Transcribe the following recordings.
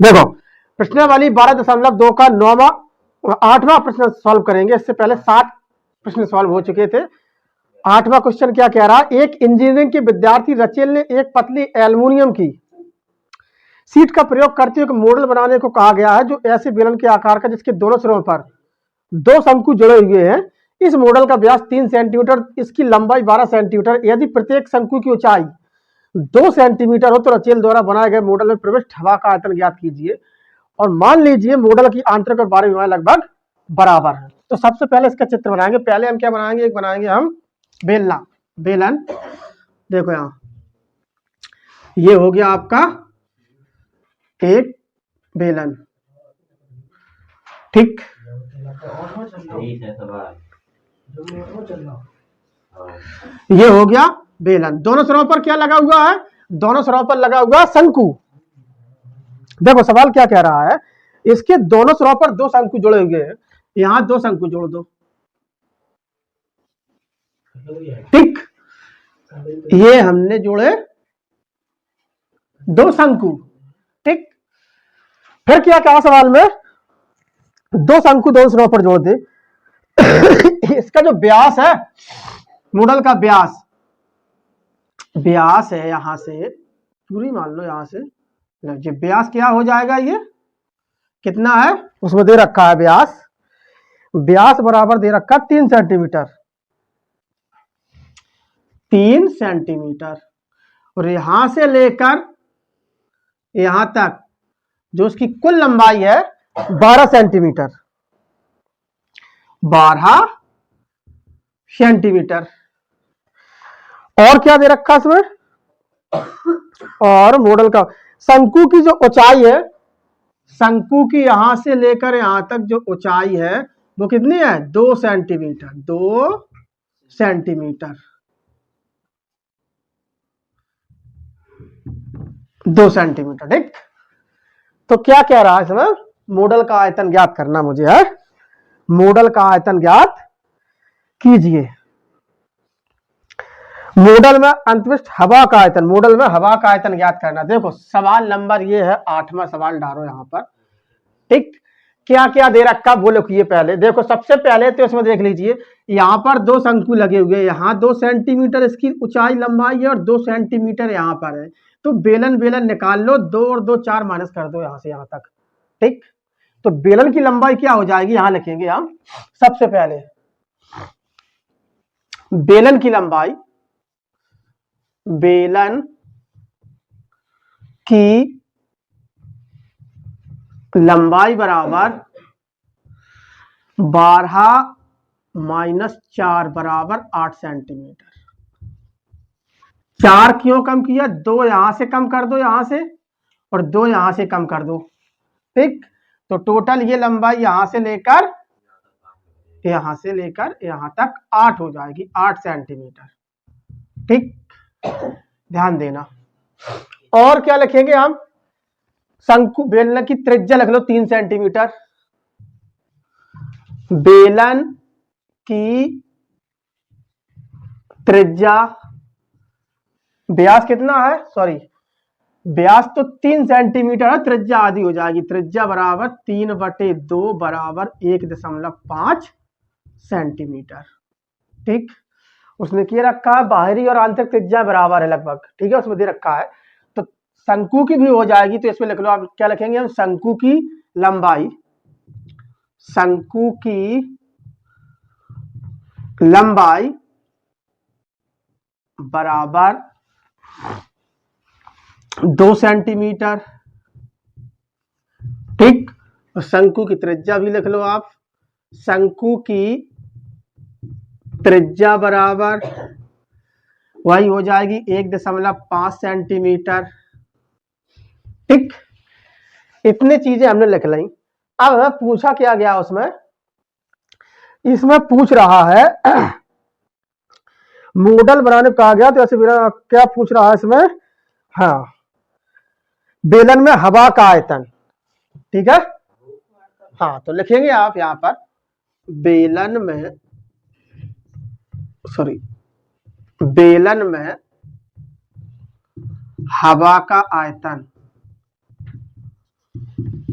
देखो प्रश्नावली 12.2 का 9वां 8वां प्रश्न सॉल्व करेंगे। इससे पहले 7 प्रश्न सॉल्व हो चुके थे। 8वां क्वेश्चन क्या कह रहा है, एक इंजीनियरिंग के विद्यार्थी रचेल ने एक पतली एल्युमिनियम की सीट का प्रयोग करते हुए एक मॉडल बनाने को कहा गया है जो ऐसे बेलन के आकार का जिसके दोनों सिरों पर 2 शंकु जुड़े हुए हैं। इस मॉडल का व्यास 3 सेंटीमीटर, इसकी लंबाई 12 सेंटीमीटर। यदि प्रत्येक शंकु की ऊंचाई 2 सेंटीमीटर हो तो रचेल द्वारा बनाए गए मॉडल में प्रविष्ट हवा का आयतन ज्ञात कीजिए और मान लीजिए मॉडल की आंतरिक और बाहरी विमाएं लगभग बराबर है। तो सबसे पहले इसका चित्र बनाएंगे। पहले हम क्या बनाएंगे, एक बनाएंगे हम बेलना, बेलन। देखो यहां ये हो गया आपका एक बेलन, ठीक। ये हो गया बेलन। दोनों सिरों पर क्या लगा हुआ है, दोनों सिरों पर लगा हुआ शंकु। देखो सवाल क्या कह रहा है, इसके दोनों सिरों पर 2 शंकु जुड़े हुए हैं। यहां 2 शंकु जोड़ दो, ठीक। ये हमने जोड़े 2 शंकु, ठीक। फिर क्या कहा सवाल में, 2 शंकु दोनों सिरों पर जोड़ दे। इसका जो व्यास है, मॉडल का व्यास, व्यास है यहां से पूरी मान लो, यहां से ये व्यास क्या हो जाएगा, ये कितना है उसमें दे रखा है व्यास। व्यास बराबर दे रखा 3 सेंटीमीटर, 3 सेंटीमीटर। और यहां से लेकर यहां तक जो उसकी कुल लंबाई है 12 सेंटीमीटर, 12 सेंटीमीटर। और क्या दे रखा इसमें, और मॉडल का शंकु की जो ऊंचाई है, शंकु की यहां से लेकर यहां तक जो ऊंचाई है वो कितनी है, 2 सेंटीमीटर, 2 सेंटीमीटर, 2 सेंटीमीटर, ठीक। तो क्या कह रहा है इसमें, मॉडल का आयतन ज्ञात करना मुझे है, मॉडल का आयतन ज्ञात कीजिए। मॉडल में अंतरिक्ष हवा का आयतन, मॉडल में हवा का आयतन ज्ञात करना। देखो सवाल नंबर ये है, 8वां सवाल डालो यहां पर, ठीक। क्या क्या दे रखा वो लिखिए पहले। देखो सबसे पहले तो इसमें देख लीजिए, यहां पर 2 शंकु लगे हुए, यहां 2 सेंटीमीटर इसकी ऊंचाई लंबाई है और 2 सेंटीमीटर यहां पर है। तो बेलन बेलन निकाल लो, 2 और 2 4 माइनस कर दो यहां से यहां तक, ठीक। तो बेलन की लंबाई क्या हो जाएगी, यहां लिखेंगे हम सबसे पहले बेलन की लंबाई, बेलन की लंबाई बराबर 12 माइनस 4 बराबर 8 सेंटीमीटर। 4 क्यों कम किया, 2 यहां से कम कर दो यहां से, और 2 यहां से कम कर दो, ठीक। तो टोटल ये लंबाई यहां से लेकर यहां तक 8 हो जाएगी, 8 सेंटीमीटर, ठीक। ध्यान देना। और क्या लिखेंगे हम, शंकु बेलन की त्रिज्या लिख लो 3 सेंटीमीटर, बेलन की त्रिज्या, व्यास कितना है, सॉरी व्यास तो 3 सेंटीमीटर है, त्रिज्या आधी हो जाएगी, त्रिज्या बराबर 3/2 बराबर 1.5 सेंटीमीटर, ठीक। उसने किया रखा है बाहरी और आंतरिक त्रिज्या बराबर है लगभग, ठीक है, उसमें दे रखा है। तो शंकु की भी हो जाएगी, तो इसमें लिख लो आप, क्या लिखेंगे हम, शंकु की लंबाई, शंकु की लंबाई बराबर 2 सेंटीमीटर, ठीक। और शंकु की त्रिज्या भी लिख लो आप, शंकु की त्रिज्या बराबर वही हो जाएगी 1.5 सेंटीमीटर, ठीक। इतनी चीजें हमने लिख ली। अब हमें पूछा क्या गया उसमें, इसमें पूछ रहा है मॉडल बनाने को कहा गया, तो ऐसे क्या पूछ रहा है इसमें, हाँ बेलन में हवा का आयतन, ठीक है। हाँ तो लिखेंगे आप यहां पर बेलन में, सॉरी बेलन में हवा का आयतन,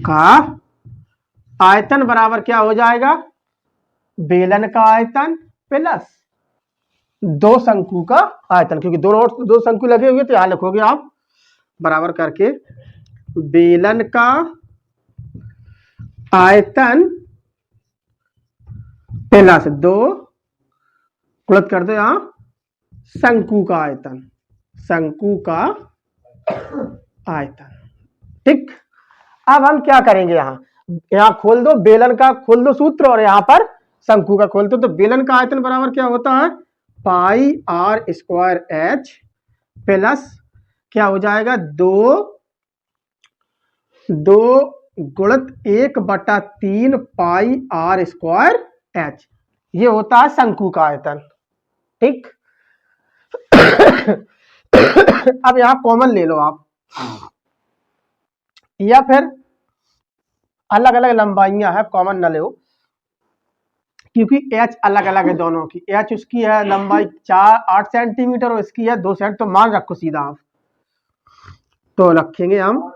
का आयतन बराबर क्या हो जाएगा, बेलन का आयतन प्लस दो शंकु का आयतन, क्योंकि दोनों दो शंकु लगे हुए तो यहां लिखोगे आप बराबर करके बेलन का आयतन प्लस दो गुणित कर दो यहां शंकु का आयतन, शंकु का आयतन। ठीक, अब हम क्या करेंगे, यहां खोल दो बेलन का, खोल दो सूत्र, और यहां पर शंकु का खोल दो। तो बेलन का आयतन बराबर क्या होता है, पाई आर स्क्वायर एच प्लस क्या हो जाएगा, दो गुणित 1/3 पाई आर स्क्वायर एच, ये होता है शंकु का आयतन। ठीक अब यहां कॉमन ले लो आप, या फिर अलग अलग लंबाइयां है, कॉमन न लो, क्योंकि एच अलग अलग है दोनों की। एच उसकी है लंबाई 8 सेंटीमीटर और इसकी है 2 सेंट, तो मान रखो सीधा आप, तो रखेंगे हम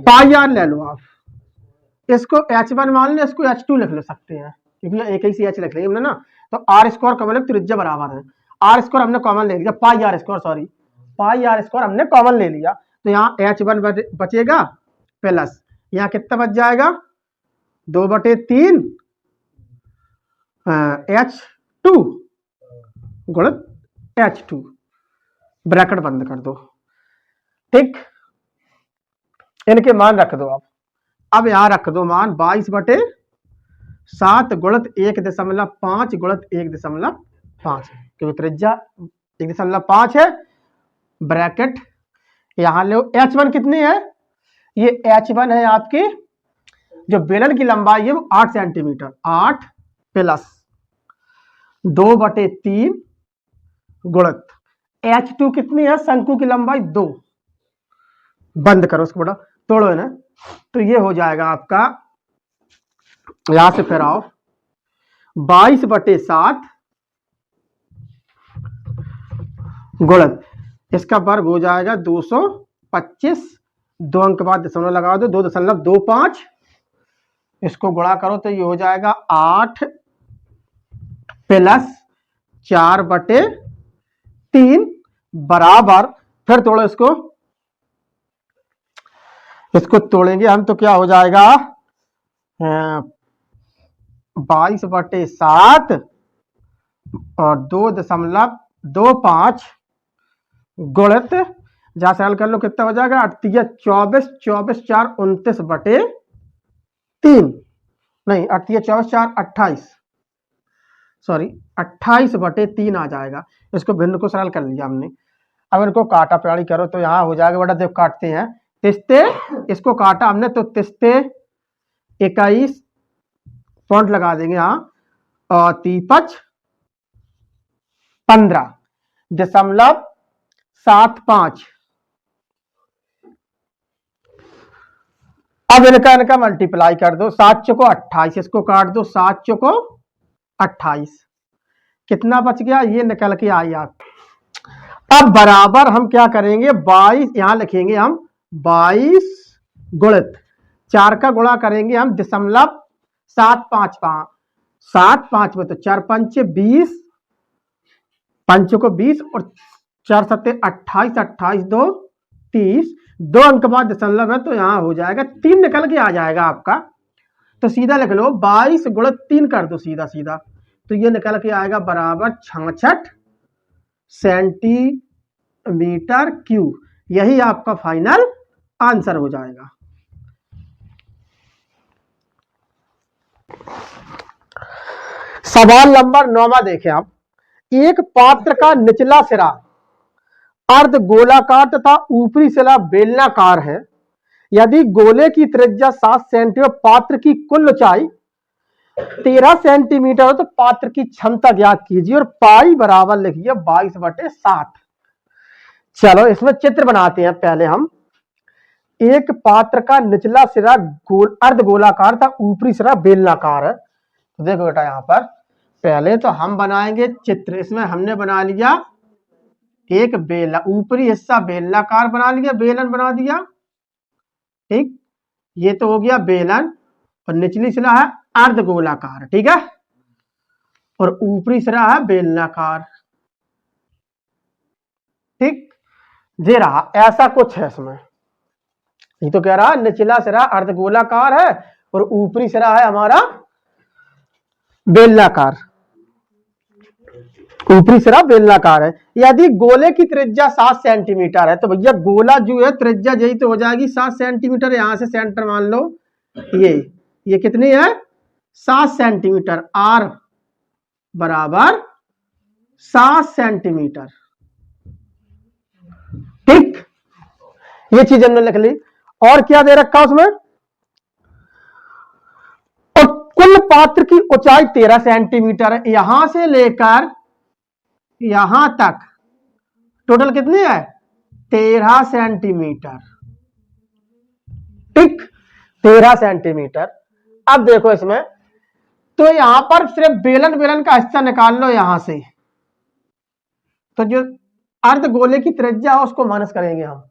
पाई आर ले लो आप, इसको H1 मान लो, इसको H2 लिख ले सकते हैं, क्योंकि एक ही सी एच लिख लेंगे हमने ना। तो आर स्क्वायर कॉमन है, त्रिज्या बराबर है, आर स्क्वायर हमने कॉमन ले लिया, पाई आर स्क्वायर हमने कॉमन ले लिया, तो यहाँ H1 बचेगा प्लस यहाँ कितना बच जाएगा, 2/3 H2 गुणित H2, ब्रैकेट बंद कर दो। ठीक, इनके मान रख दो आप। अब यहां रख दो मान 22/7 गुणित 1.5 गुणित 1.5, क्योंकि त्रिज्या 1.5 है, ब्रैकेट यहां लो। H1 कितनी है, ये H1 है आपकी, जो बेलन की लंबाई है वो 8 सेंटीमीटर, 8 प्लस 2/3 गुणित H2 कितनी है, शंकु की लंबाई 2, बंद करो उसको, बड़ा तोड़ो है ना, तो ये हो जाएगा आपका, यहां से फिर आओ 22/7 गुणित इसका वर्ग हो जाएगा 225, 2 अंक बाद दशमलव लगा दो, 2.25, इसको गुणा करो तो ये हो जाएगा 8 प्लस 4/3 बराबर, फिर तोड़ो इसको तोड़ेंगे हम तो क्या हो जाएगा, 22/7 और 2.25 गुणित, जहां से हल कर लो कितना हो जाएगा, 8 24, 24 4 29/3, नहीं 8 24 4 28, सॉरी 28/3 आ जाएगा। इसको भिन्न को सरल कर लिया हमने। अब इनको काटा प्याड़ी करो तो यहाँ हो जाएगा, बड़ा देव काटते हैं, तिस्ते, इसको काटा हमने तो तिस्ते 21 पॉइंट लगा देंगे यहाँ, और 3×5 15.75। अब इनका मल्टीप्लाई कर दो, 7 चौको 28, इसको काट दो, 7 चौको 28, कितना बच गया, ये निकल के आई आप। अब बराबर हम क्या करेंगे, 22 यहां लिखेंगे हम, 22 गुणित 4 का गुणा करेंगे हम 0.755, 7 5 में तो 4 पंचे 20, पंचों को 20 और 4 सत्ते 28, 28 2 30, 2 अंक बाद दशमलव है तो यहां हो जाएगा 3 निकल के आ जाएगा आपका। तो सीधा लिख लो 22 गुणित 3 कर दो सीधा सीधा, तो ये निकल के आएगा बराबर 66 सेंटीमीटर क्यूब। यही आपका फाइनल आंसर हो जाएगा। सवाल नंबर 9 देखें आप, एक पात्र का निचला सिरा अर्ध गोलाकार तथा ऊपरी सिरा बेलनाकार है। यदि गोले की त्रिज्या 7 सेंटीमीटर, पात्र की कुल ऊंचाई 13 सेंटीमीटर हो तो पात्र की क्षमता ज्ञात कीजिए, और पाई बराबर लिखिए 22/7। चलो इसमें चित्र बनाते हैं। पहले हम, एक पात्र का निचला सिरा अर्ध गोलाकार था, ऊपरी सिरा बेलनाकार है। तो देखो बेटा यहां पर पहले तो हम बनाएंगे चित्र। इसमें हमने बना लिया एक बेला, ऊपरी हिस्सा बेलनाकार बना लिया, बेलन बना दिया, ठीक, ये तो हो गया बेलन, और निचली सिरा है अर्धगोलाकार, ठीक है, और ऊपरी सिरा है बेलनाकार, ठीक। ये रहा, ऐसा कुछ है इसमें। ये तो कह रहा निचला सिरा अर्धगोलाकार है और ऊपरी सिरा है हमारा बेलनाकार, ऊपरी सिरा बेलनाकार है। यदि गोले की त्रिज्या 7 सेंटीमीटर है तो भैया गोला जो है त्रिज्या यही तो हो जाएगी 7 सेंटीमीटर। यहां से सेंटर मान लो ये कितनी है 7 सेंटीमीटर, आर बराबर 7 सेंटीमीटर, ठीक। ये चीज हमने लिख ली। और क्या दे रखा उसमें, और कुल पात्र की ऊंचाई 13 सेंटीमीटर है। यहां से लेकर यहां तक टोटल कितनी है 13 सेंटीमीटर, ठीक, 13 सेंटीमीटर। अब देखो इसमें तो यहां पर सिर्फ बेलन का हिस्सा निकाल लो यहां से, तो जो अर्धगोले की त्रिज्या है उसको माइनस करेंगे हम,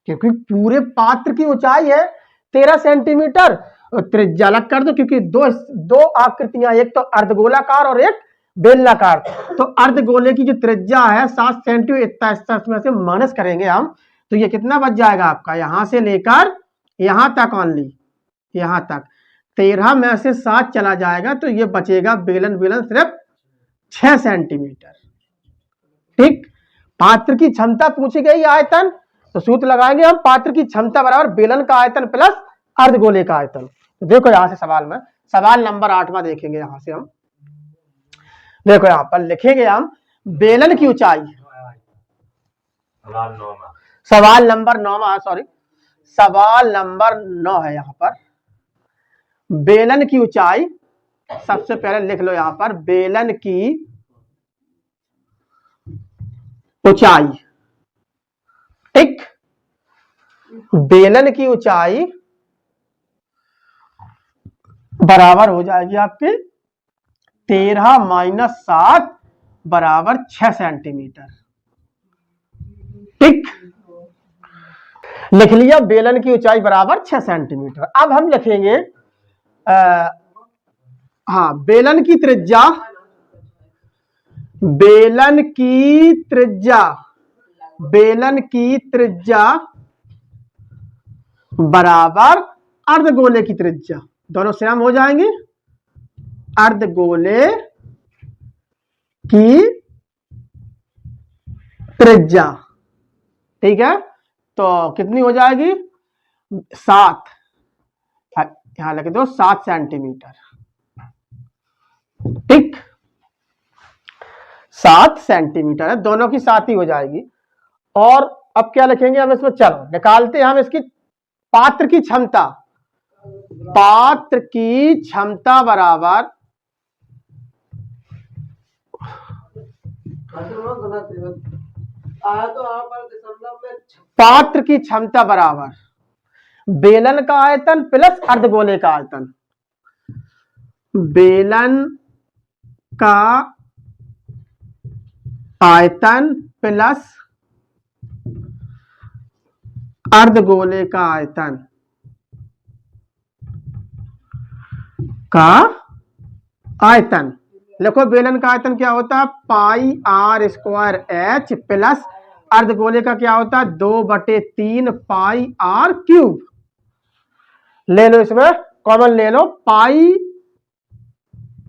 क्योंकि पूरे पात्र की ऊंचाई है 13 सेंटीमीटर, और त्रिज्या अलग कर दो क्योंकि दो आकृतियां, एक तो अर्धगोलाकार और एक बेलनाकार। तो अर्धगोले की जो त्रिज्या है 7 सेंटीमीटर, इतना इसमें से माइनस करेंगे हम, तो ये कितना बच जाएगा आपका, यहां से लेकर यहां तक ओनली, यहां तक 13 में से 7 चला जाएगा, तो ये बचेगा बेलन सिर्फ 6 सेंटीमीटर, ठीक। पात्र की क्षमता पूछी गई आयतन, तो सूत्र लगाएंगे हम, पात्र की क्षमता बराबर बेलन का आयतन प्लस अर्धगोले का आयतन। तो देखो यहां से सवाल में, सवाल नंबर 8वां देखेंगे, यहां से हम देखो यहां पर लिखेंगे हम बेलन की ऊंचाई, सवाल नंबर 9, सॉरी सवाल नंबर 9 है यहां पर। बेलन की ऊंचाई सबसे पहले लिख लो यहां पर, बेलन की ऊंचाई, ठीक, बेलन की ऊंचाई बराबर हो जाएगी आपके 13 माइनस 7 बराबर 6 सेंटीमीटर, ठीक, लिख लिया बेलन की ऊंचाई बराबर 6 सेंटीमीटर। अब हम लिखेंगे बेलन की त्रिज्या, बेलन की त्रिज्या बराबर अर्धगोले की त्रिज्या, दोनों सेम हो जाएंगे, अर्धगोले की त्रिज्या, ठीक है। तो कितनी हो जाएगी 7, यहां लिख दो 7 सेंटीमीटर, ठीक, 7 सेंटीमीटर है, दोनों की 7 ही हो जाएगी। और अब क्या लिखेंगे हम इसमें, चलो निकालते हैं हम इसकी पात्र की क्षमता, पात्र की क्षमता बराबर पात्र की क्षमता बराबर बेलन का आयतन प्लस अर्धगोले का आयतन, बेलन का आयतन प्लस अर्धगोले का आयतन लिखो, बेलन का आयतन क्या होता है पाई आर स्क्वायर एच प्लस अर्धगोले का क्या होता है 2/3 पाई आर क्यूब। ले लो इसमें कॉमन ले लो, पाई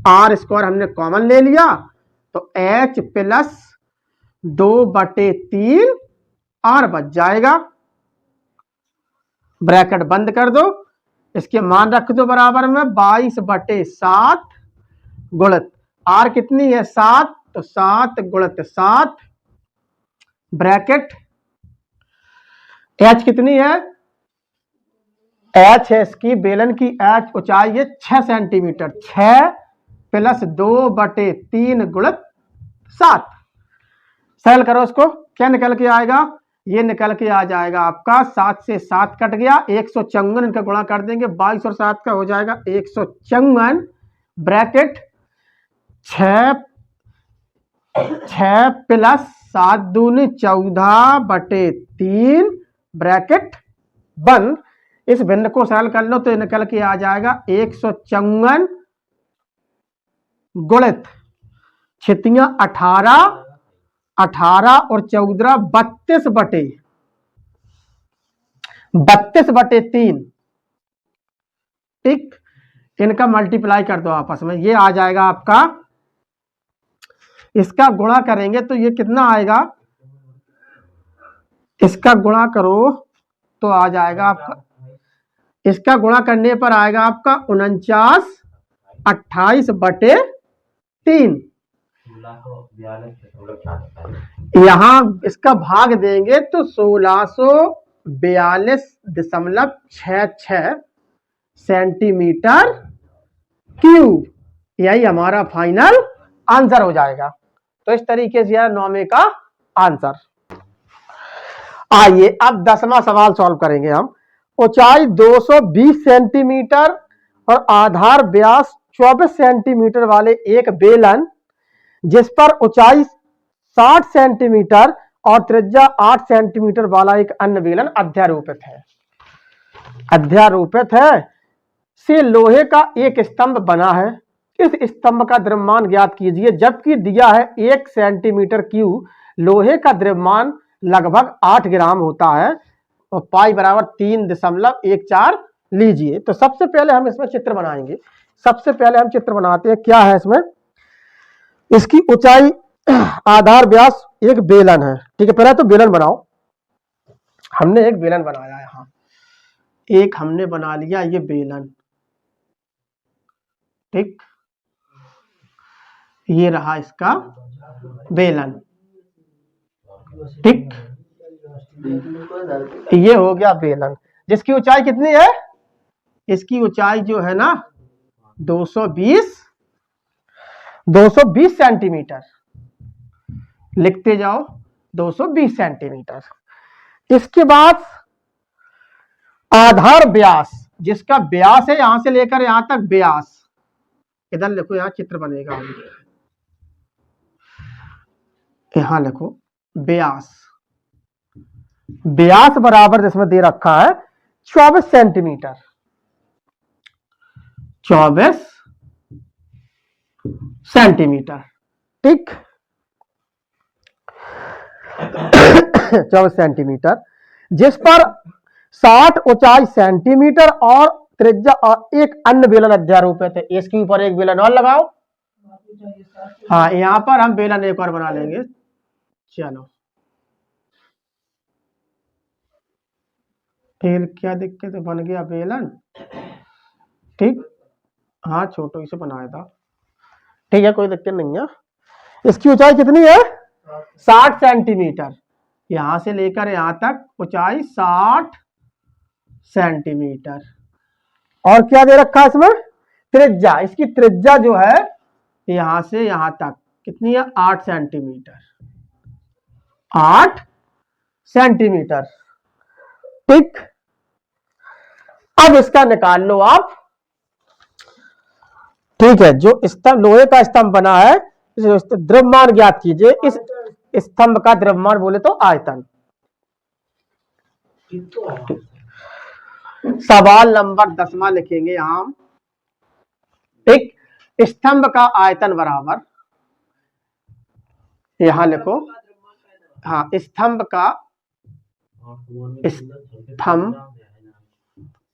आर स्क्वायर हमने कॉमन ले लिया, तो एच प्लस 2/3 आर बच जाएगा, ब्रैकेट बंद कर दो, इसके मान रख दो बराबर में 22/7 गुणित आर कितनी है 7, तो 7 गुणित 7 ब्रैकेट, एच कितनी है, एच है इसकी बेलन की एच ऊंचाई है 6 सेंटीमीटर, 6 प्लस 2/3 गुणित 7, सरल करो इसको, क्या निकल के आएगा, ये निकल के आ जाएगा आपका 7 से 7 कट गया, 154 इनका गुणा कर देंगे, 22 और 7 का हो जाएगा 154 ब्रैकेट 6 प्लस 7 दूनी 14/3 ब्रैकेट 1 इस भिन्न को सरल कर लो तो निकल के आ जाएगा 154 गुणित छितियां 18 और 14 32 बटे 3। ठीक, इनका मल्टीप्लाई कर दो आपस में, ये आ जाएगा आपका, इसका गुणा करेंगे तो ये कितना आएगा, इसका गुणा करो तो आ जाएगा आपका, इसका गुणा करने पर आएगा आपका 49 28 बटे 3। यहां इसका भाग देंगे तो 1642.66 सेंटीमीटर क्यूब, यही हमारा फाइनल आंसर हो जाएगा। तो इस तरीके से यह 9वें का आंसर। आइए अब 10वां सवाल सॉल्व करेंगे हम। ऊंचाई 220 सेंटीमीटर और आधार व्यास 24 सेंटीमीटर वाले एक बेलन जिस पर ऊंचाई 60 सेंटीमीटर और त्रिज्या 8 सेंटीमीटर वाला एक अन्य बेलन अध्यारोपित है से लोहे का एक स्तंभ बना है। इस स्तंभ का द्रव्यमान ज्ञात कीजिए, जबकि दिया है 1 सेंटीमीटर क्यूब लोहे का द्रव्यमान लगभग 8 ग्राम होता है और पाई बराबर 3.14 लीजिए। तो सबसे पहले हम इसमें चित्र बनाएंगे। सबसे पहले हम चित्र बनाते हैं, क्या है इसमें, इसकी ऊंचाई आधार व्यास एक बेलन है। ठीक है, पहले तो बेलन बनाओ। हमने एक बेलन बनाया है, हाँ एक हमने बना लिया ये बेलन। ठीक, ये रहा इसका बेलन। ठीक, ये हो गया बेलन जिसकी ऊंचाई कितनी है, इसकी ऊंचाई जो है ना 220 सेंटीमीटर, लिखते जाओ 220 सेंटीमीटर। इसके बाद आधार व्यास, जिसका व्यास है यहां से लेकर यहां तक व्यास, इधर लिखो, यहां चित्र बनेगा, यहां लिखो व्यास। व्यास बराबर जिसमें दे रखा है 24 सेंटीमीटर, 24 सेंटीमीटर। ठीक 24 सेंटीमीटर, जिस पर 60 ऊंचाई सेंटीमीटर और त्रिज्या और एक अन्य बेलन अध्यारोपित है। इसके ऊपर एक बेलन और लगाओ। हाँ, यहां पर हम बेलन एक और बना लेंगे। चलो, फिर क्या दिक्कत है, बन गया बेलन। ठीक, हाँ छोटो इसे बनाया था। ठीक है, कोई दिक्कत नहीं है। इसकी ऊंचाई कितनी है, 60 सेंटीमीटर, यहां से लेकर यहां तक ऊंचाई 60 सेंटीमीटर। और क्या दे रखा है इसमें, त्रिज्या, इसकी त्रिज्या जो है यहां से यहां तक कितनी है, 8 सेंटीमीटर, 8 सेंटीमीटर। ठीक, अब इसका निकाल लो आप। ठीक है, जो स्तंभ लोहे का स्तंभ बना है, द्रव्यमान ज्ञात कीजिए। इस स्तंभ का द्रव्यमान बोले तो आयतन। सवाल नंबर 10वां लिखेंगे यहां। एक स्तंभ का आयतन बराबर, यहां लिखो, हाँ स्तंभ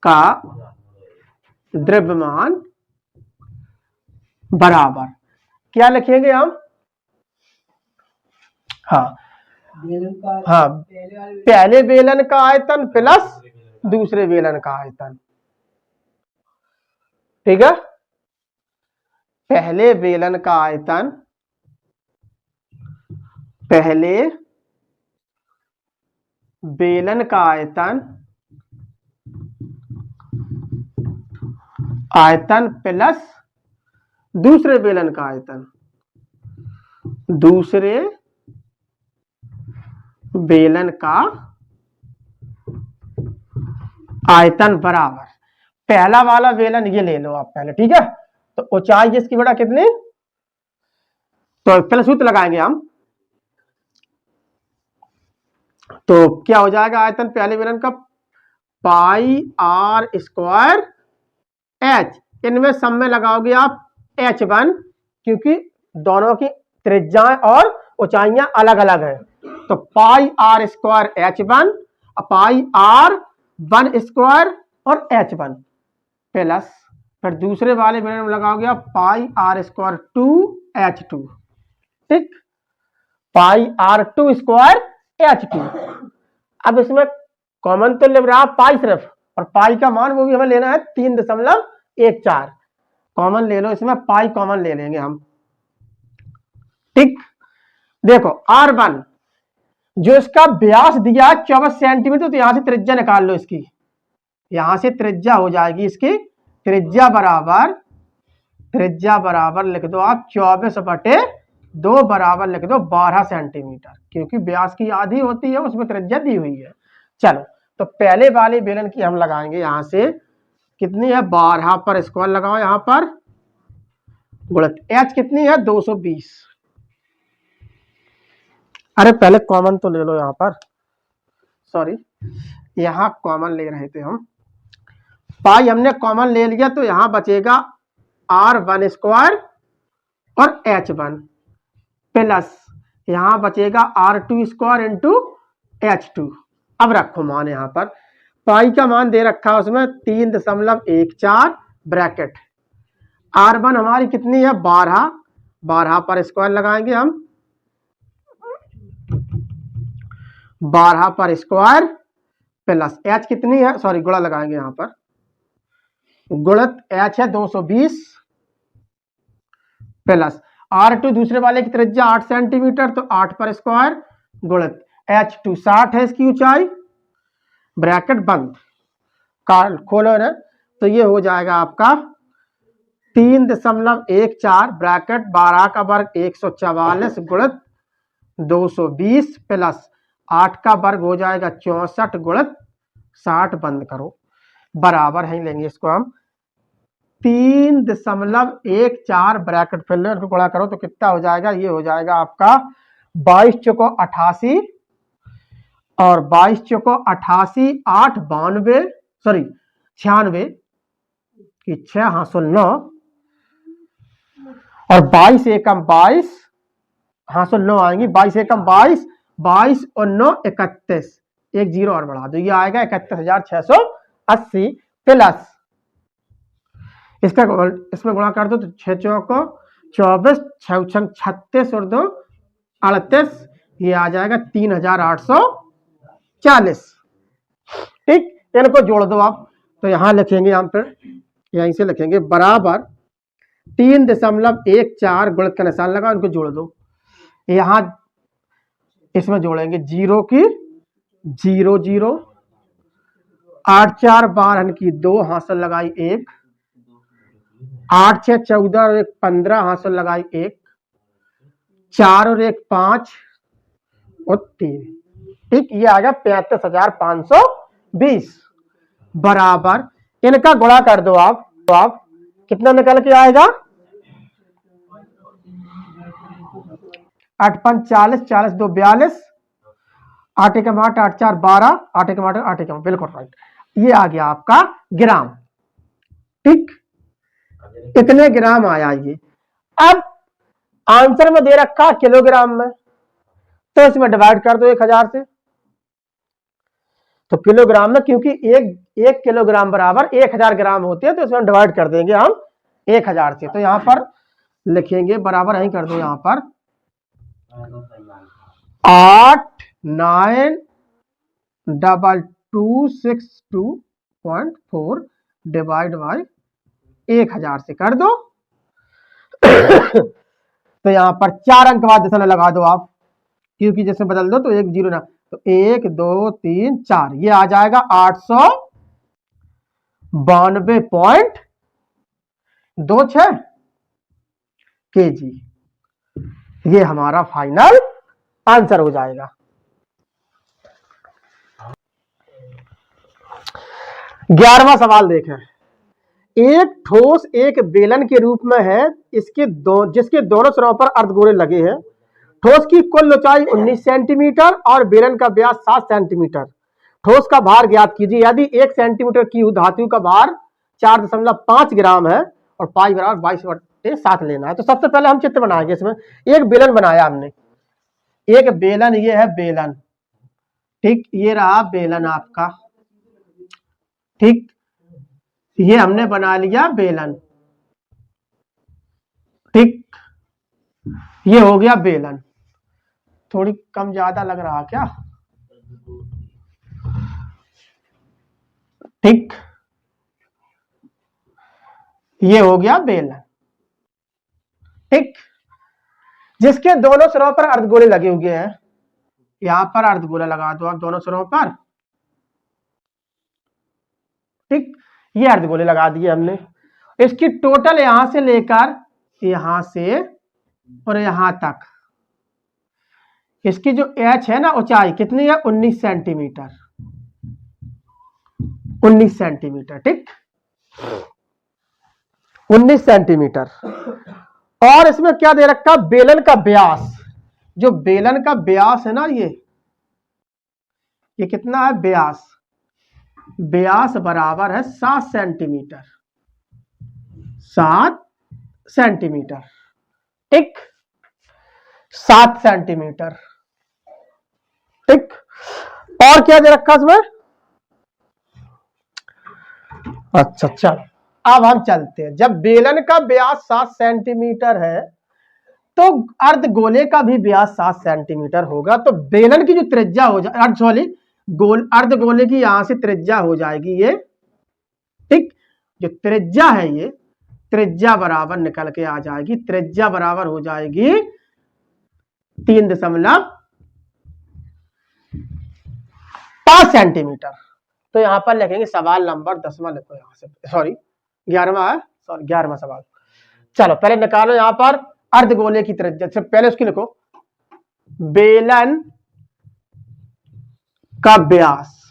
का द्रव्यमान बराबर क्या लिखेंगे हम, हाँ पहले बेलन का आयतन प्लस दूसरे बेलन का आयतन। ठीक है, पहले बेलन का आयतन, पहले बेलन का आयतन प्लस दूसरे बेलन का आयतन, दूसरे बेलन का आयतन बराबर पहला वाला बेलन ये ले लो आप पहले। ठीक है, तो ऊंचाई इसकी बड़ा कितनी, तो पहले सूत्र लगाएंगे हम। तो क्या हो जाएगा, आयतन पहले बेलन का पाई आर स्क्वायर एच, इनमें सब में लगाओगे आप h1, क्योंकि दोनों की त्रिज्याएं और ऊंचाइयां अलग अलग है। तो pi r square h1, pi r 1 square और h1 प्लस, फिर दूसरे वाले में लगाओगे आप पाई आर स्क्वायर 2h2, ठीक, पाई आर 2 स्क्वायर h2। अब इसमें कॉमन तो ले रहा पाई सिर्फ, और पाई का मान वो भी हमें लेना है 3.14, कॉमन ले लो, इसमें पाई कॉमन ले लेंगे हम, ठीक। देखो R1 जो इसका व्यास दिया 24 सेंटीमीटर, तो यहां से त्रिज्या निकाल लो इसकी, यहां से त्रिज्या हो जाएगी इसकी, त्रिज्या बराबर लिख दो आप 24/2 बराबर लिख दो 12 सेंटीमीटर, क्योंकि व्यास की आधी होती है उसमें त्रिज्या दी हुई है। चलो तो पहले वाले बेलन की हम लगाएंगे, यहां से कितनी है 12 पर स्क्वायर लगाओ, यहां पर गुणित h कितनी है 220। अरे पहले कॉमन तो ले लो यहां पर, सॉरी यहां कॉमन ले रहे थे हम, पाई हमने कॉमन ले लिया, तो यहां बचेगा R1 स्क्वायर और h1 प्लस यहां बचेगा R2 स्क्वायर इंटू h2। अब रखो मान, यहां पर पाई का मान दे रखा है उसमें 3.14 ब्रैकेट, R1 हमारी कितनी है 12 पर स्क्वायर लगाएंगे हम, 12 पर स्क्वायर प्लस h कितनी है, सॉरी गुणा लगाएंगे यहां पर, गुणित h है 220 प्लस R2 दूसरे वाले की त्रिज्या 8 सेंटीमीटर, तो 8 पर स्क्वायर गुणित h2 60 है इसकी ऊंचाई, ब्रैकेट बंद, खोलो ना, तो ये हो जाएगा आपका 3.14 ब्रैकेट 12 का वर्ग 144 गुणित 220 प्लस 8 का वर्ग हो जाएगा 64 गुणित 60, बंद करो, बराबर है लेंगे इसको हम 3.14 ब्रैकेट फिर लो, गुणा करो तो कितना हो जाएगा, ये हो जाएगा आपका 22 चौको 88 और 22 चौको 88, 8 92, सॉरी 96 की 6 हाँ 9 और 22 एकम 22 हाँ 9 आएंगी, 22 एकम 22, 22 और 9 31, एक जीरो और बढ़ा दो, ये आएगा 31,680 प्लस इसका इसमें गुणा कर दो तो 6 चौको 24, 6 36 और 2 38, ये आ जाएगा 3,840, ठीक। इनको जोड़ दो आप, तो यहां लिखेंगे हम, फिर यहीं से लिखेंगे बराबर 3.14 गुणित का निशान लगा, उनको जोड़ दो, यहां इसमें जोड़ेंगे 0 की 0 0, 8 4 12 की 2 हासिल लगाई 1, 8 6 14 और 1 15 हासिल लगाई 1, 4 और 1 5 और 3, ठीक, ये आ गया 35,520 बराबर, इनका गुणा कर दो आप, तो आप कितना निकल के आएगा 8 5 40, 40 2 42, 8 एकम 8, 8 4 12, 8 एकम 8, 8 एकम, बिल्कुल राइट, ये आ गया आपका ग्राम, ठीक, इतने ग्राम आया ये। अब आंसर में दे रखा किलोग्राम में, तो इसमें डिवाइड कर दो 1000 से, तो किलोग्राम में, क्योंकि एक किलोग्राम बराबर 1000 ग्राम होते हैं, तो इसमें डिवाइड कर देंगे हम 1000 से, तो यहां पर लिखेंगे बराबर यही कर दो, यहां पर 89262.4 डिवाइड बाई 1000 से कर दो तो यहां पर 4 अंक बाद दशमलव लगा दो आप, क्योंकि जैसे बदल दो तो 1 0 ना, तो 1 2 3 4, ये आ जाएगा 892.26 kg, ये हमारा फाइनल आंसर हो जाएगा। 11वां सवाल देखें, एक ठोस एक बेलन के रूप में है, जिसके दोनों सिरों पर अर्धगोले लगे हैं, ठोस की कुल ऊंचाई 19 सेंटीमीटर और बेलन का व्यास 7 सेंटीमीटर, ठोस का भार ज्ञात कीजिए। यदि 1 सेंटीमीटर की धातु का भार 4.5 ग्राम है और पाई बराबर 22/7 लेना है, तो सबसे पहले हम चित्र बनाएंगे। इसमें एक बेलन बनाया हमने, एक बेलन, ये है बेलन, ठीक, ये रहा बेलन आपका, ठीक, ये हमने बना लिया बेलन, ठीक, ये हो गया बेलन। थोड़ी कम ज्यादा लग रहा क्या? ठीक, ये हो गया बेलन, ठीक, जिसके दोनों सिरों पर अर्धगोले लगे हुए हैं। यहां पर अर्धगोला लगा दो आप दोनों सिरों पर, ठीक, ये अर्धगोले लगा दिए हमने। इसकी टोटल यहां से लेकर यहां से और यहां तक, इसकी जो h है ना, ऊंचाई कितनी है? 19 सेंटीमीटर, 19 सेंटीमीटर, ठीक, 19 सेंटीमीटर। और इसमें क्या दे रखा? बेलन का व्यास, जो बेलन का व्यास है ना, ये कितना है? व्यास, व्यास बराबर है 7 सेंटीमीटर, 7 सेंटीमीटर, ठीक, 7 सेंटीमीटर, ठीक। और क्या दे रखा इसमें? अच्छा, चलो अब हम चलते हैं। जब बेलन का व्यास 7 सेंटीमीटर है तो अर्धगोले का भी व्यास 7 सेंटीमीटर होगा। तो बेलन की जो त्रिज्या हो जाए, सॉरी, अर्धगोले की यहां से त्रिज्या हो जाएगी ये, ठीक, जो त्रिज्या है ये त्रिज्या बराबर निकल के आ जाएगी, त्रिज्या बराबर हो जाएगी 3.5 सेंटीमीटर। तो यहां पर लिखेंगे सवाल नंबर 10वां, लिखो यहां से, सॉरी 11वां है, सॉरी 11वां सवाल। चलो पहले निकालो यहां पर अर्धगोले की त्रिज्या, से पहले उसकी लिखो, बेलन का व्यास,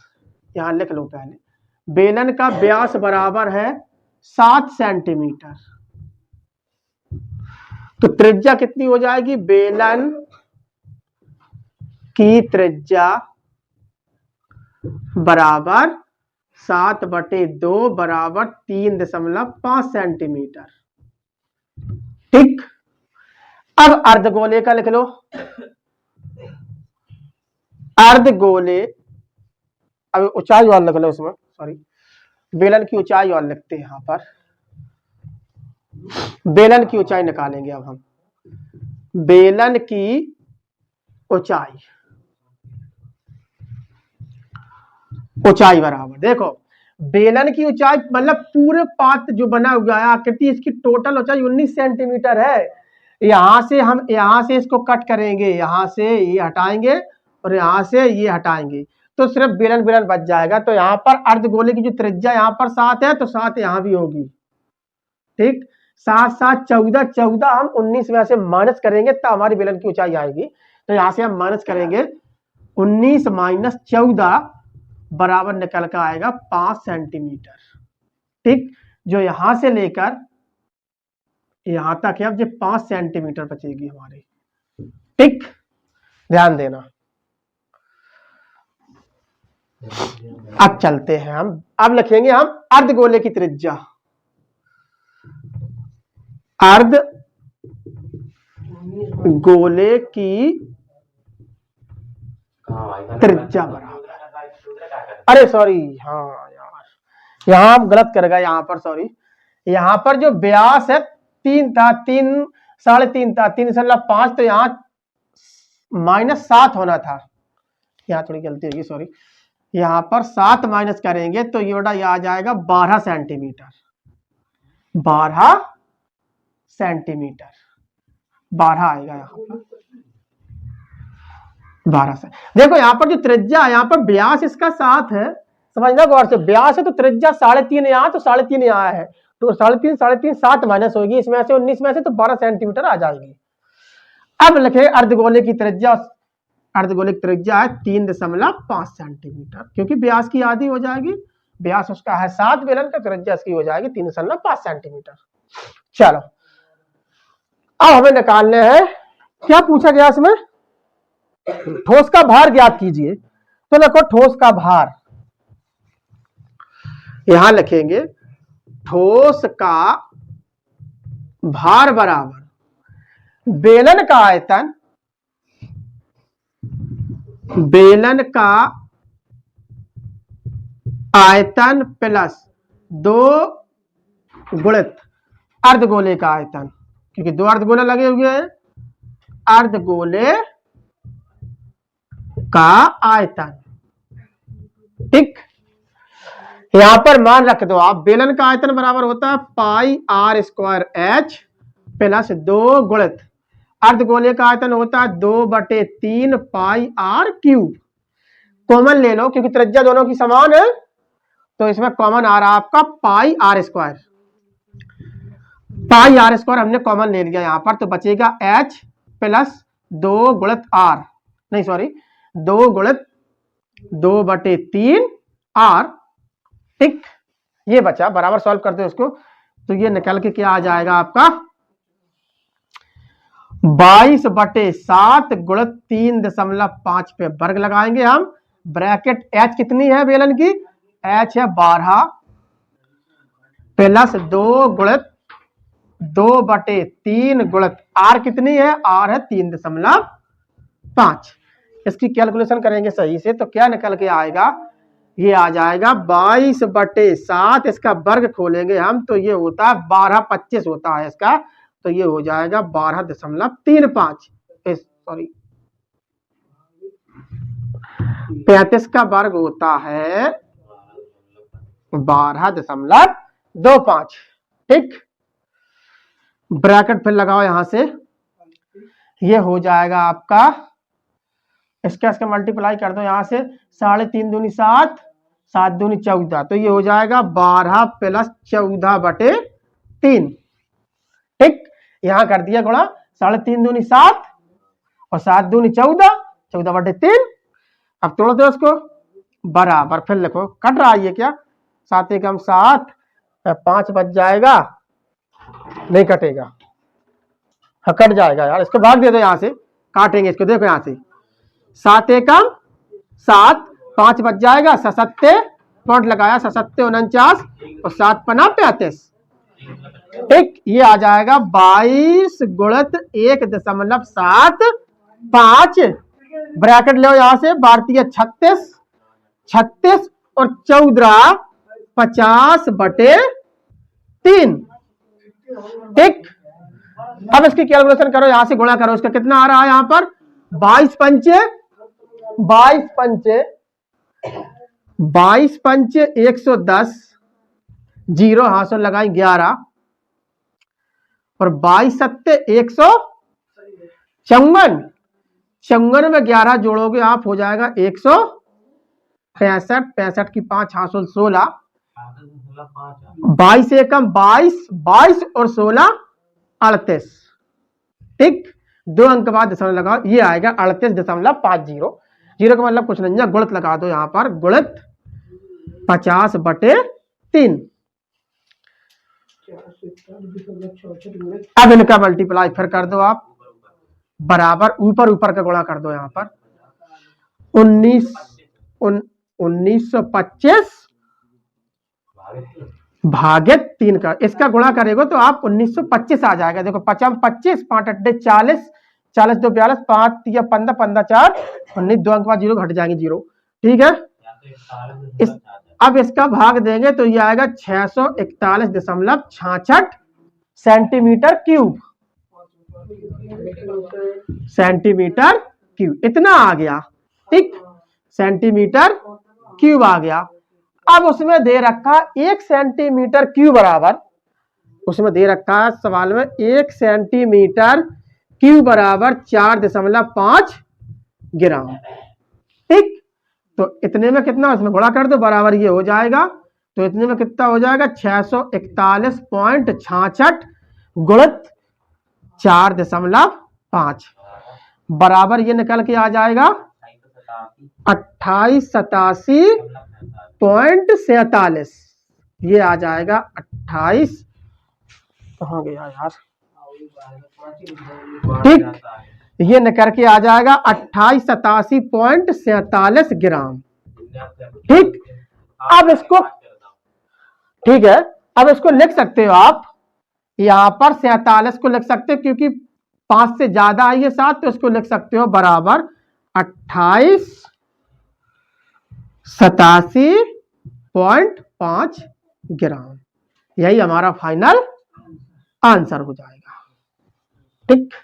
यहां लिख लो पहले, बेलन का व्यास बराबर है 7 सेंटीमीटर। तो त्रिज्या कितनी हो जाएगी? बेलन की त्रिज्या बराबर 7/2 बराबर 3.5 सेंटीमीटर, ठीक। अब अर्धगोले का लिख लो, अर्धगोले, अब ऊंचाई और लिख लो उसमें, सॉरी, बेलन की ऊंचाई और लिखते हैं यहां पर, बेलन की ऊंचाई निकालेंगे अब हम। बेलन की ऊंचाई, ऊंचाई बराबर, देखो बेलन की ऊंचाई मतलब पूरे पात्र जो बना हुआ है आकृति, इसकी टोटल ऊंचाई 19 सेंटीमीटर है। यहां से हम यहां से इसको कट करेंगे, यहां से ये हटाएंगे और यहां से ये हटाएंगे, तो सिर्फ बेलन बेलन बच जाएगा। तो यहां पर अर्धगोले की जो त्रिज्या यहां पर 7 है, तो 7 यहां भी होगी, ठीक, 7 7 14, 14 हम 19 में से माइनस करेंगे तब हमारी बेलन की ऊंचाई आएगी। तो यहां से हम माइनस करेंगे, 19 माइनस 14 बराबर निकल कर आएगा 5 सेंटीमीटर, ठीक, जो यहां से लेकर यहां तक है, अब जो 5 सेंटीमीटर बचेगी हमारी, ठीक, ध्यान देना। अब चलते हैं हम, अब लिखेंगे हम अर्धगोले की त्रिज्या, अर्धगोले की त्रिज्या बराबर, अरे सॉरी, हाँ यार, यहां हम गलत कर गए, यहां पर सॉरी, यहां पर जो व्यास है 3 था, 3 3.5 था, 3.5, तो यहां -7 होना था, यहां थोड़ी गलती होगी, सॉरी, यहां पर 7 माइनस करेंगे तो ये आ जाएगा 12 सेंटीमीटर, 12 सेंटीमीटर, 12 आएगा यहां पर, 12 से। देखो यहां पर जो त्रिज्या है, यहां पर व्यास इसका 7 है, समझना गौर से, व्यास है तो त्रिज्या 3.5 यहां, तो 3.5 यहां है, तो 3.5 7 माइनस होगी इसमें से 19 में से, तो 12 सेंटीमीटर आ जाएगी। अब लिखे अर्धगोले की त्रिज्या, अर्धगोले की त्रिज्या है 3.5 सेंटीमीटर, क्योंकि व्यास की आधी हो जाएगी, व्यास उसका है 7, बेलन का त्रिज्या इसकी हो जाएगी 3.5 सेंटीमीटर। चलो अब हमें निकालने हैं, क्या पूछा गया इसमें, ठोस का भार ज्ञात कीजिए। तो देखो ठोस का भार, यहां लिखेंगे ठोस का भार बराबर बेलन का आयतन, बेलन का आयतन प्लस 2 गुणित अर्धगोले का आयतन, क्योंकि 2 अर्धगोले लगे हुए हैं, अर्धगोले का आयतन। ठीक, यहां पर मान रख दो आप, बेलन का आयतन बराबर होता है पाई आर स्क्वायर एच प्लस 2 गुणित अर्धगोले का आयतन होता है 2/3 पाई आर क्यूब। कॉमन ले लो क्योंकि त्रिज्या दोनों की समान है, तो इसमें कॉमन आ रहा है आपका pi r square. Pi r square हमने कॉमन ले लिया यहां पर, तो बचेगा एच प्लस 2 गुणित आर, नहीं सॉरी 2 गुणित 2/3 आर। ठीक, ये बचा, बराबर सॉल्व कर दो इसको, तो ये निकल के क्या आ जाएगा आपका 22/7 गुणित 3.5 पे वर्ग लगाएंगे हम। ब्रैकेट एच कितनी है बेलन की, एच है 12 प्लस 2 गुणित 2/3 गुणित आर कितनी है, आर है 3.5। इसकी कैलकुलेशन करेंगे सही से तो क्या निकल के आएगा, ये आ जाएगा 22/7, इसका वर्ग खोलेंगे हम तो ये होता है 12/25 होता है इसका, तो ये हो जाएगा 12.35, सॉरी 35 का वर्ग होता है 12.25। ठीक, ब्रैकेट फिर लगाओ यहां से, ये हो जाएगा आपका, इसका मल्टीप्लाई कर दो यहां से, 3.5 दूनी 7, 7 दूनी 14, तो ये हो जाएगा 12 प्लस 14/3। ठीक, यहां कर दिया गुणा, 3.5 दूनी 7 और 7 दूनी 14, 14/3। अब तोड़ दो इसको, बराबर फिर लिखो, कट रहा है ये क्या, 7 एकम 7, 5 बच जाएगा, नहीं कटेगा, हाँ कट जाएगा यार, इसको भाग दे दो यहां से, काटेंगे इसको, देखो यहां से 7 एकम 7, 5 बच जाएगा, 7 पॉइंट लगाया, 7 49 और 7 पना 35। ठीक, ये आ जाएगा 22 गुणित 1.75। ब्रैकेट लो यहां से, भारतीय 36 और 14 50/3। ठीक, अब इसकी कैलकुलेशन करो, यहां से गुणा करो, इसका कितना आ रहा है यहां पर 22 पंचे 110, 0 हाथ लगाई 11 और 22 सत्ते 154, 54 में 11 जोड़ोगे आप हो जाएगा 165, 65 की 5 हासिल 16, 22 एकम 22, 22 और 16 38। ठीक, 2 अंक बाद दशमलव लगाओ, ये आएगा 38.50। 0 का मतलब कुछ नहीं है, गुणित लगा दो यहां पर, गुणित 50/3। अब इनका मल्टीप्लाई फिर कर दो आप, बराबर ऊपर का गुणा कर दो यहां पर, 1925 भागित 3 का, इसका गुणा करेगा तो आप 1925 आ जाएगा। देखो 5 25, 5 अड्डे 40, 40 2 42, 5 या 15, 15 4, 19, 2 अंक बाद 0 घट जाएंगे 0। ठीक है, अब इसका भाग देंगे तो ये आएगा 641.66 सेंटीमीटर क्यूब, सेंटीमीटर क्यूब इतना आ गया। ठीक, सेंटीमीटर क्यूब आ गया। अब उसमें दे रखा 1 सेंटीमीटर क्यूब बराबर, उसमें दे रखा है सवाल में 1 सेंटीमीटर क्यूब बराबर 4.5 ग्राम। ठीक, तो इतने में कितना, इसमें गुणा कर दो, बराबर ये हो जाएगा, तो इतने में कितना हो जाएगा 641.66 गुणित 4.5 बराबर ये निकल के आ जाएगा 2887.47। ये आ जाएगा 28, कहाँ गया यार, ठीक, ये निकल के आ जाएगा 2887.47 ग्राम। ठीक, अब इसको ठीक है, अब इसको लिख सकते हो आप, यहां पर 47 को लिख सकते हो क्योंकि 5 से ज्यादा आई है 7, तो इसको लिख सकते हो बराबर 2887.5 ग्राम। यही हमारा फाइनल आंसर हो जाएगा। ठीक।